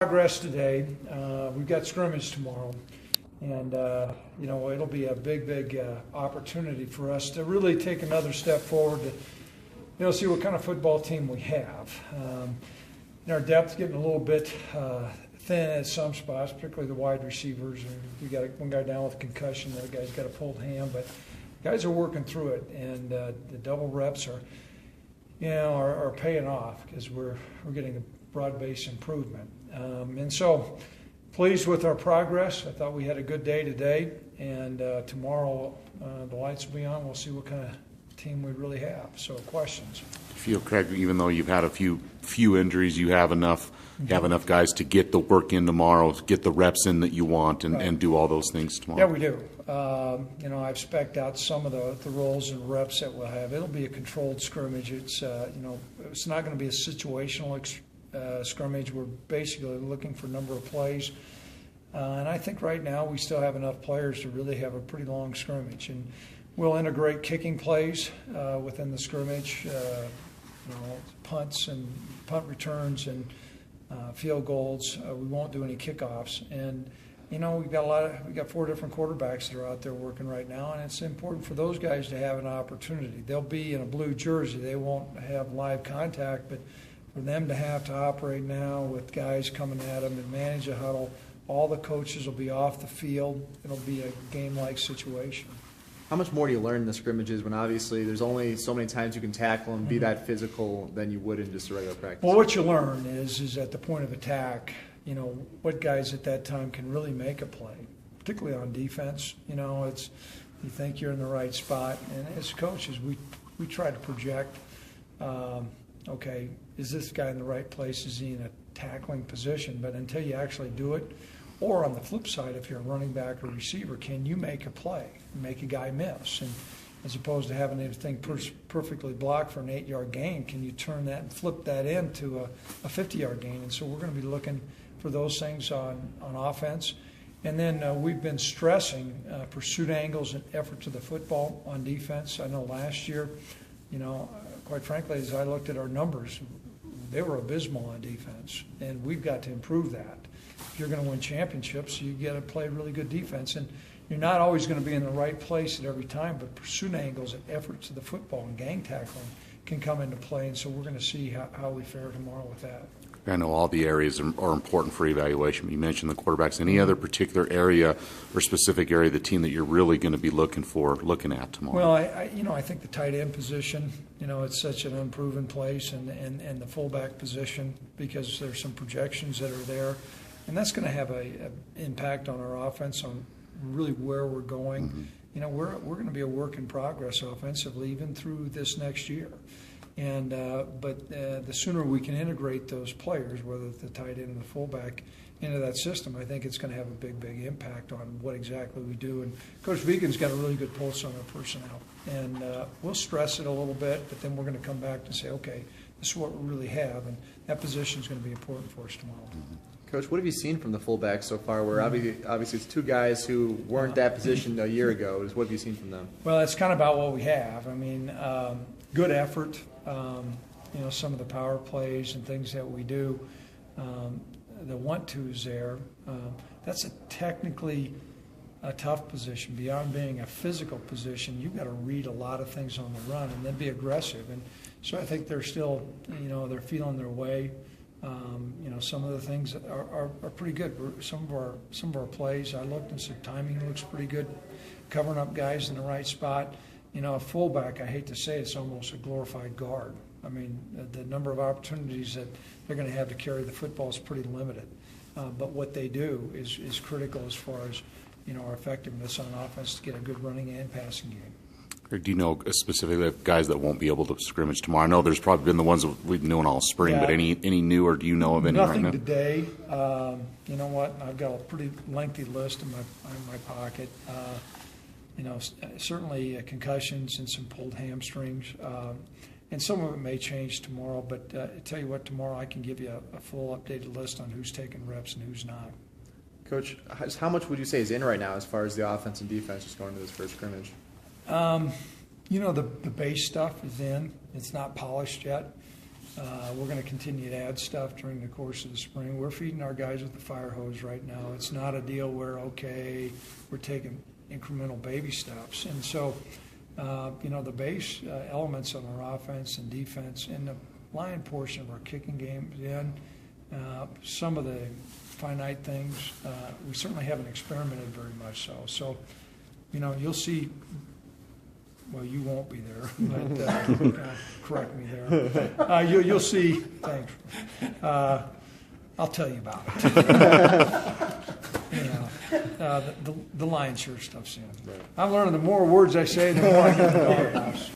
Progress today. We've got scrimmage tomorrow, and it'll be a big opportunity for us to really take another step forward to see what kind of football team we have. Our depth's getting a little bit thin at some spots, particularly the wide receivers. We got one guy down with a concussion, the other guy's got a pulled ham, but guys are working through it, and the double reps are paying off because we're getting a broad-based improvement. And so, pleased with our progress. I thought we had a good day today, and tomorrow the lights will be on. We'll see what kind of team we really have. So, questions? I feel, Craig, even though you've had a few injuries, you have enough guys to get the work in tomorrow, get the reps in that you want, and do all those things tomorrow. Yeah, we do. I've spec'd out some of the roles and reps that we'll have. It'll be a controlled scrimmage. It's it's not going to be a situational scrimmage. We're basically looking for a number of plays. And I think right now we still have enough players to really have a pretty long scrimmage. And we'll integrate kicking plays within the scrimmage, punts and punt returns and field goals. We won't do any kickoffs. And, we've got 4 different quarterbacks that are out there working right now, and it's important for those guys to have an opportunity. They'll be in a blue jersey. They won't have live contact, but for them to have to operate now with guys coming at them and manage a huddle, all the coaches will be off the field. It'll be a game-like situation. How much more do you learn in the scrimmages when obviously there's only so many times you can tackle and be that physical than you would in just a regular practice? Well, what you learn is at the point of attack, what guys at that time can really make a play, particularly on defense. You think you're in the right spot, and as coaches, we try to project. Okay, is this guy in the right place? Is he in a tackling position? But until you actually do it, or on the flip side, if you're a running back or receiver, can you make a play, make a guy miss? And as opposed to having everything perfectly blocked for an 8-yard gain, can you turn that and flip that into a 50-yard gain? And so we're going to be looking for those things on offense. And then we've been stressing pursuit angles and effort to the football on defense. I know last year, quite frankly, as I looked at our numbers, they were abysmal on defense, and we've got to improve that. If you're going to win championships, you got to play really good defense, and you're not always going to be in the right place at every time, but pursuit angles and effort to the football and gang tackling can come into play, and so we're going to see how we fare tomorrow with that. I know all the areas are important for evaluation. You mentioned the quarterbacks. Any other particular area or specific area of the team that you're really going to be looking at tomorrow? Well, I think the tight end position, it's such an unproven place, and the fullback position, because there's some projections that are there, and that's going to have an impact on our offense, on really where we're going. Mm-hmm. We're going to be a work in progress offensively even through this next year. And but the sooner we can integrate those players, whether it's the tight end or the fullback, into that system, I think it's going to have a big impact on what exactly we do. And Coach Vigen's got a really good pulse on our personnel. And we'll stress it a little bit, but then we're going to come back and say, okay, this is what we really have. And that position is going to be important for us tomorrow. Mm-hmm. Coach, what have you seen from the fullbacks so far? Where obviously it's 2 guys who weren't that position a year ago. What have you seen from them? Well, it's kind of about what we have. I mean, good effort. Some of the power plays and things that we do, the want-tos there, that's technically a tough position. Beyond being a physical position, you've got to read a lot of things on the run and then be aggressive. And so I think they're still, they're feeling their way. Some of the things are pretty good. Some of our plays, I looked and said timing looks pretty good, covering up guys in the right spot. A fullback, I hate to say it's almost a glorified guard. I mean, the number of opportunities that they're going to have to carry the football is pretty limited. But what they do is critical as far as, our effectiveness on offense to get a good running and passing game. Or do you know specifically of guys that won't be able to scrimmage tomorrow? I know there's probably been the ones that we've known all spring, but any new, or do you know of any Nothing right now? Today. You know what? I've got a pretty lengthy list in my pocket. Certainly concussions and some pulled hamstrings. And some of it may change tomorrow, but I tell you what, tomorrow I can give you a full updated list on who's taking reps and who's not. Coach, how much would you say is in right now as far as the offense and defense just going to this first scrimmage? The base stuff is in. It's not polished yet. We're going to continue to add stuff during the course of the spring. We're feeding our guys with the fire hose right now. It's not a deal where, okay, we're taking incremental baby steps. And so, the base elements of our offense and defense and the line portion of our kicking game, some of the finite things, we certainly haven't experimented very much so. So, you'll see. Well, you won't be there, but correct me there. You'll see. Thanks. I'll tell you about it. The lion's share stuff's in. Right. I'm learning the more words I say, the more I get in the doghouse.